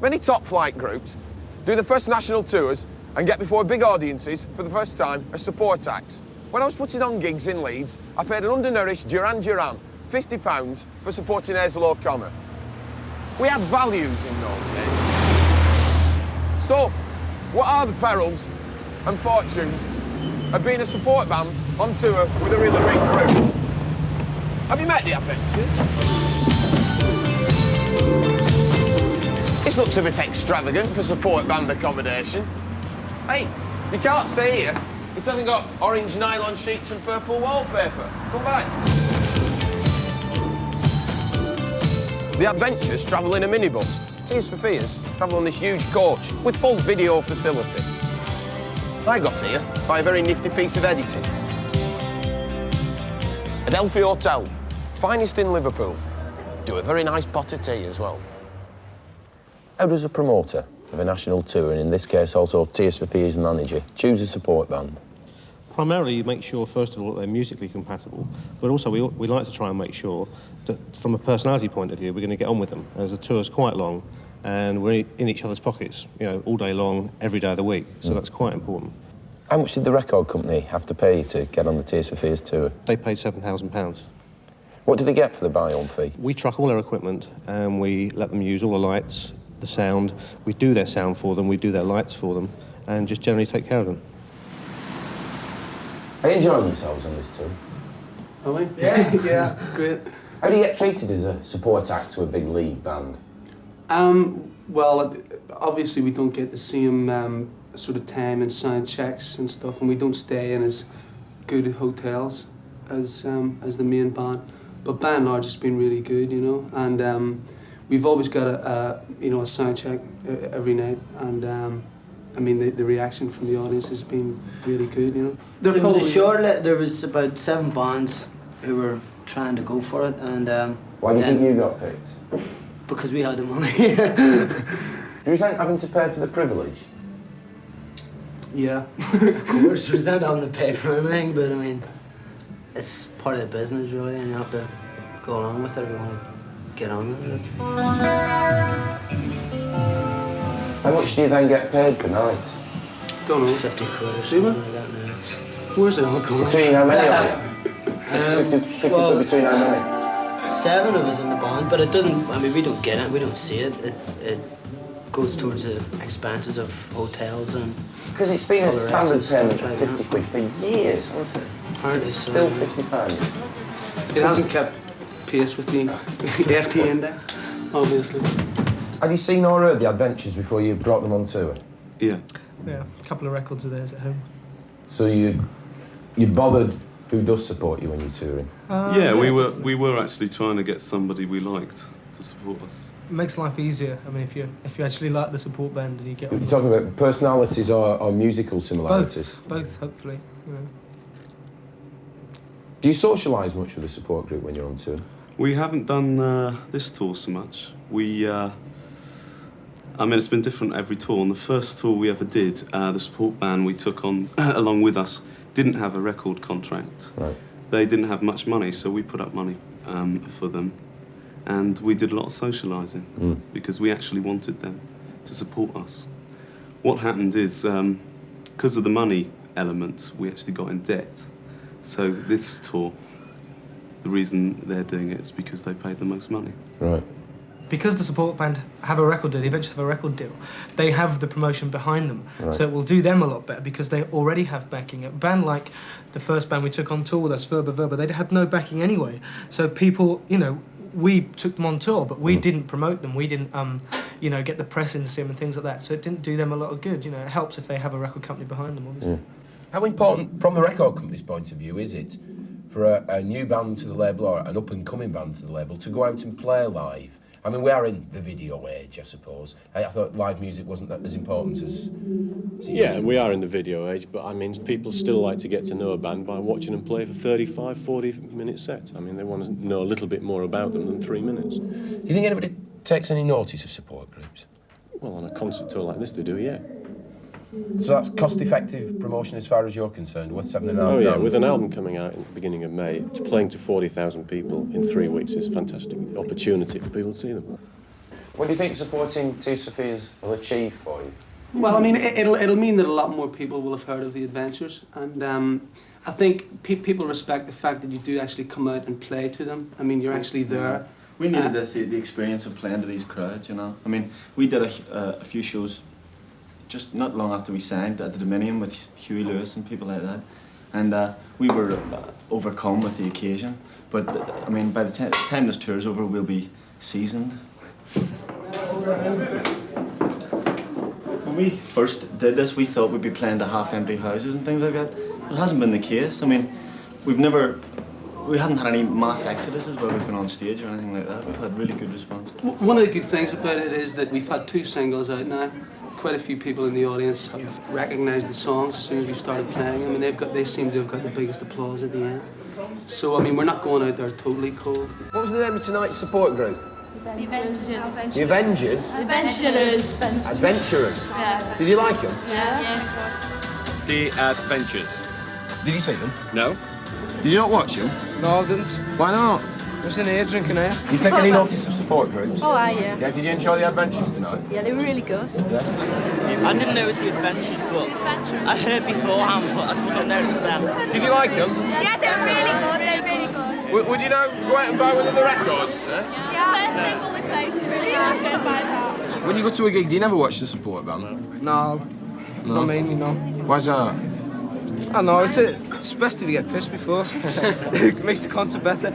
Many top-flight groups do the first national tours and get before big audiences for the first time as support acts. When I was putting on gigs in Leeds, I paid an undernourished Gerard £50 for supporting Ayre's low comma. We had values in those days. So, what are the perils and fortunes of being a support band on tour with a really big group? Have you met the Adventures? This looks a bit extravagant for support band accommodation. Hey, you can't stay here. It hasn't got orange nylon sheets and purple wallpaper. Come back. The Adventures travel in a minibus. Tears for Fears travel on this huge coach with full video facility. I got here by a very nifty piece of editing. Adelphi Hotel, finest in Liverpool. Do a very nice pot of tea as well. How does a promoter of a national tour, and in this case also Tears for Fears manager, choose a support band? Primarily, you make sure, first of all, that they're musically compatible, but also we like to try and make sure that, from a personality point of view, we're going to get on with them, as the tour's quite long, and we're in each other's pockets, you know, all day long, every day of the week, so that's quite important. How much did the record company have to pay you to get on the Tears for Fears tour? They paid £7,000. What did they get for the buy-on fee? We truck all their equipment, and we let them use all the lights, the sound. We do their sound for them, we do their lights for them, and just generally take care of them. Are you enjoying yourselves on this tour? Are we? Yeah, yeah, great. How do you get treated as a support act to a big league band? Well, obviously we don't get the same sort of time and sound checks and stuff, and we don't stay in as good hotels as the main band. But by and large, it's been really good, you know. And we've always got a sound check every night, and I mean the reaction from the audience has been really good, you know. There was a short list. There was about 7 bands who were trying to go for it, and why do you think you got picked? Because we had the money. Do you resent having to pay for the privilege? Yeah. Of course, we don't having to pay for anything, but I mean, it's part of the business really, and you have to go along with it if you want to get on with it. How much do you then get paid per night? Don't know. 50 quid or something like that now. Where's it all coming? Between how many of you? 50 quid between how many? 7 of us in the band, but it doesn't. I mean, we don't get it. We don't see it. It goes towards the expenses of hotels and. Because it's been a standard payment like of 50 quid for years, hasn't it? Apparently It's so, still yeah. £50. It hasn't kept pace with the FT index, obviously. Had you seen or heard the Adventures before you brought them on tour? Yeah. Yeah, a couple of records of theirs at home. So you bothered who does support you when you're touring? Yeah, we were actually trying to get somebody we liked to support us. It makes life easier. I mean, if you actually like the support band and you get on. You're talking about personalities or musical similarities? Both, hopefully. You know. Do you socialise much with the support group when you're on tour? We haven't done this tour so much. I mean, it's been different every tour. On the first tour we ever did, the support band we took on along with us didn't have a record contract. Right. They didn't have much money, so we put up money for them. And we did a lot of socialising because we actually wanted them to support us. What happened is, because of the money element, we actually got in debt. So this tour, the reason they're doing it is because they paid the most money. Right. Because the support band have a record deal, the Adventures have a record deal, they have the promotion behind them. Right. So it will do them a lot better because they already have backing. A band like the first band we took on tour with us, Verba, they had no backing anyway. So people, you know, we took them on tour, but we didn't promote them. We didn't, you know, get the press in to see them and things like that. So it didn't do them a lot of good. You know, it helps if they have a record company behind them, obviously. How important, from the record company's point of view, is it for a new band to the label or an up-and-coming band to the label to go out and play live? I mean, we are in the video age, I suppose. I thought live music wasn't as important as it Yeah, we are in the video age, but I mean, people still like to get to know a band by watching them play for 35, 40-minute sets. I mean, they want to know a little bit more about them than 3 minutes. Do you think anybody takes any notice of support groups? Well, on a concert tour like this, they do, yeah. So that's cost-effective promotion as far as you're concerned, worth £7.5 Oh, yeah, grand? with an album coming out in the beginning of May, playing to 40,000 people in 3 weeks is a fantastic opportunity for people to see them. What do you think supporting Two Sophias will achieve for you? Well, I mean, it'll mean that a lot more people will have heard of the Adventures, and I think people respect the fact that you do actually come out and play to them. I mean, you're actually there. We needed the experience of playing to these crowds, you know. I mean, we did a few shows just not long after we signed at the Dominion with Huey Lewis and people like that, and we were overcome with the occasion. But I mean, by the time this tour's over, we'll be seasoned. When we first did this, we thought we'd be playing to half-empty houses and things like that. It hasn't been the case. I mean, we hadn't had any mass exoduses where we've been on stage or anything like that. We've had really good response. One of the good things about it is that we've had 2 singles out now. Quite a few people in the audience have recognised the songs as soon as we've started playing them, and they seem to have got the biggest applause at the end. So, I mean, we're not going out there totally cold. What was the name of tonight's support group? The Avengers. The Avengers? Adventurers. Adventurers? Yeah. Did you like them? Yeah. The Adventures. Did you see them? No. Did you not watch them? No, I didn't. Why not? I was in here drinking ale. You take any notice of support groups? Oh, yeah. Yeah, did you enjoy the Adventures tonight? Yeah, they were really good. I didn't know it was the Adventures, but I heard beforehand, but I didn't notice them. Did you like them? Yeah, they were really good. They were really good. Would you now go out and buy one of the records, sir? Yeah, the first single we played was really hard to go and buy that. When you go to a gig, do you never watch the support band? No. Not mainly, no. Why's that? I know, it's best if you get pissed before. It makes the concert better.